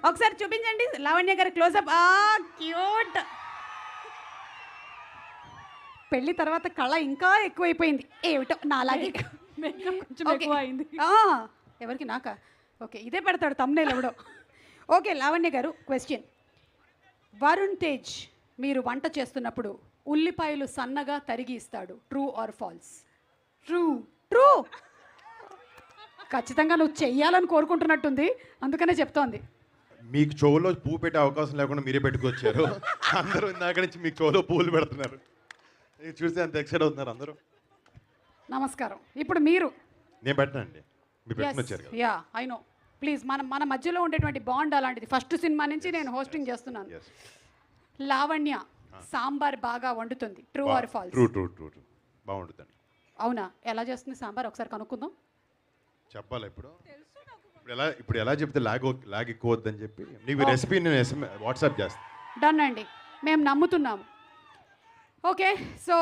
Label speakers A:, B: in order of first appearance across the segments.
A: ఒకసారి చూపించండి లావణ్య గారి క్లోజప్. క్యూట్. పెళ్లి తర్వాత కళ ఇంకా ఎక్కువైపోయింది ఏమిటో నాలాగే.
B: కొంచెం ఎక్కువ అయింది.
A: ఎవరికి నాకా? ఓకే, ఇదే పెడతాడు తమ్నేల్ ఎవడో. ఓకే లావణ్య గారు, క్వశ్చన్. వరుణ్ తేజ్ మీరు వంట చేస్తున్నప్పుడు ఉల్లిపాయలు సన్నగా తరిగి ఇస్తాడు, true or false?
B: True.
A: True. ఖచ్చితంగా నువ్వు చెయ్యాలని కోరుకుంటున్నట్టుంది, అందుకనే చెప్తోంది.
C: మీకు చెవులో పువ్వు పెట్టే అవకాశం లేకుండా మీరే పెట్టుకొచ్చారు. అందరూ ఇందాక నుంచి మీకు చెవులో పువ్వులు పెడుతున్నారు. ఇది చూస్తే అంత ఎక్సైట్ అవుతున్నారు అందరూ.
A: నమస్కారం. ఇప్పుడు మీరు.
C: నేను పెట్టనండి, మీరు పెట్టుకొచ్చారు కదా.
A: Yeah I know. ప్లీజ్ మన మధ్యలో ఉండేటువంటి బాండ్ అలాంటిది. ఫస్ట్ సినిమా నుంచి నేను హోస్టింగ్ చేస్తున్నాను.
C: Yes.
A: లావణ్య సాంబార్ బాగా వండుతుంది, true or false?
C: True true true true. బాగుంటుందండి.
A: అవునా? ఎలా చేస్తుంది సాంబార్ ఒకసారి కనుక్కుందాం.
C: చెప్పాలా ఇప్పుడు? ఇప్పుడు ఎలా చెప్తే లాగ్ ఎక్కువ వద్దని చెప్పి నీకు రెసిపీ నేను వాట్సాప్ చేస్తాను.
A: డన్ అండి, మేము నమ్ముతున్నాము. Okay, so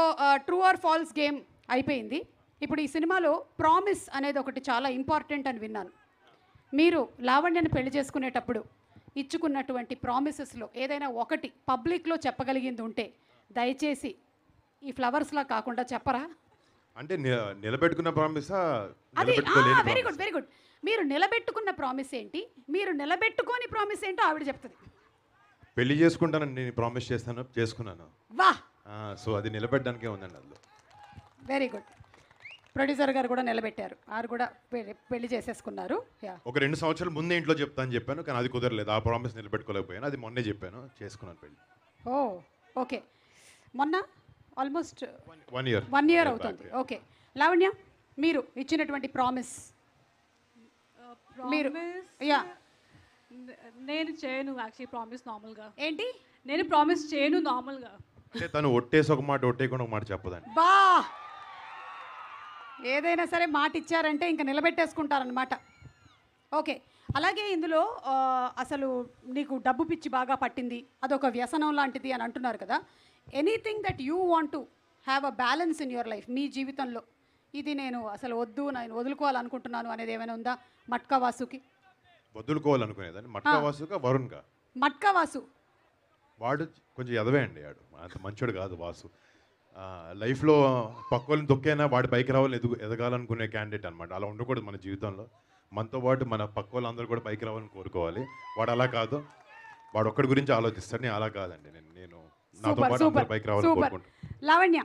A: true or false game అయిపోయింది. ఇప్పుడు ఈ సినిమాలో ప్రామిస్ అనేది ఒకటి చాలా ఇంపార్టెంట్ అని విన్నాను. మీరు లావణ్యను పెళ్లి చేసుకునేటప్పుడు ఇచ్చుకున్నటువంటి ప్రామిసెస్లో ఏదైనా ఒకటి పబ్లిక్లో చెప్పగలిగింది ఉంటే దయచేసి ఈ ఫ్లవర్స్లా కాకుండా చెప్పరా?
C: అంటే నిలబెట్టుకున్న ప్రామిసా?
A: అది వెరీ గుడ్, వెరీ గుడ్. మీరు నిలబెట్టుకున్న ప్రామిస్ ఏంటి, మీరు నిలబెట్టుకోని ప్రామిస్ ఏంటో ఆవిడ చెప్తుంది.
C: పెళ్లి చేసుకుంటానని నేను ప్రామిస్ చేస్తాను, చేసుకున్నాను.
A: వా,
C: సో అది నిలబెట్టడానికే ఉందండి అందులో.
A: Very good. ప్రొడ్యూసర్ గారు కూడా నిలబెట్టారు, వారు కూడా పెళ్లి చేసేసుకున్నారు.
C: ఒక 2 సంవత్సరాల ముందే ఇంట్లో చెప్తాను చెప్పాను, కానీ అది కుదరలేదు. ఆ ప్రామిస్ నిలబెట్టుకోలేకపోయాను. అది మొన్నే చెప్పాను, చేసుకున్నాను పెళ్లి.
A: ఓకే. మొన్న ఆల్మోస్ట్
C: 1 year
A: అవుతుంది. ఓకే లావణ్య, మీరు ఇచ్చినటువంటి ప్రామిస్. మీరు
B: నేను చేయను యాక్చువల్లీ ప్రామిస్ నార్మల్గా.
A: ఏంటి?
B: నేను ప్రామిస్ చేయను నార్మల్గా.
C: అంటే తను ఒట్టేసి ఒక మాట, ఒట్టేయకుండా ఒక మాట చెప్పదండి.
A: బా, ఏదైనా సరే మాట ఇచ్చారంటే ఇంకా నిలబెట్టేసుకుంటారనమాట. ఓకే, అలాగే ఇందులో అసలు నీకు డబ్బు పిచ్చి బాగా పట్టింది, అదొక వ్యసనం లాంటిది అని అంటున్నారు కదా. Anything that you want to have a balance in your life, మీ జీవితంలో ఇది నేను అసలు వద్దు, నేను వదులుకోవాలనుకుంటున్నాను అనేది ఏమైనా ఉందా? మట్కా వాసుకి
C: వదులుకోవాలనుకునేదాన్ని. మట్కా వాసుగా వరుణ్గా?
A: మట్కా వాసు
C: వాడు కొంచెం ఎదవే అండి, వాడు అంత మంచోడు కాదు వాసు. లైఫ్లో పక్కోళ్ళని తొక్కైనా వాడి పైకి రావాలని ఎదగాలనుకునే క్యాండిడేట్ అనమాట. అలా ఉండకూడదు మన జీవితంలో. మనతో పాటు మన పక్క వాళ్ళందరూ కూడా పైకి రావాలని కోరుకోవాలి. వాడు అలా కాదు, వాడు ఒక్కడి గురించి ఆలోచిస్తాడు. నేను అలా కాదండి, నేను నాతో పాటు అందరూ పైకి రావాలని కోరుకుంటాను.
A: Lavanya,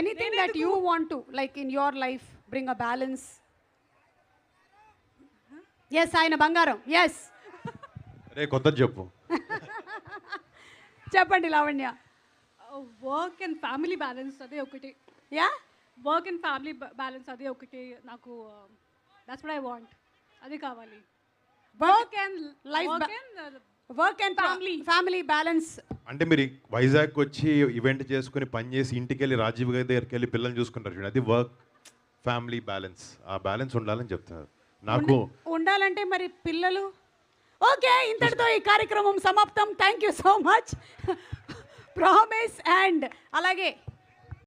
A: anything that you want to like in your life bring a balance. Yes, ఆయన బంగారం. ఎస్,
C: రే కొత్త చెప్పు.
A: చెప్పండి Lavanya.
B: Work and family balance అదే ఒకటి.
A: Yeah,
B: work and family balance అదే ఒకటి నాకు. దట్స్ వాట్ ఐ వాంట్, అది కావాలి. Work and life,
A: work and family balance.
C: అంటే మీరు వైజాగ్ వచ్చి ఈవెంట్ చేసుకుని పని చేసి ఇంటికి వెళ్ళి రాజీవ్ గారి దగ్గరికి వెళ్ళి పిల్లల్ని చూసుకుంటారు చూడండి, అది వర్క్ ఫ్యామిలీ బ్యాలెన్స్. ఆ బ్యాలెన్స్ ఉండాలని చెప్తున్నారు నాకు.
A: ఉండాలంటే మరి పిల్లలు. ఓకే, ఇంతటితో ఈ కార్యక్రమం సమాప్తం. Thank you so much. Promise and అలాగే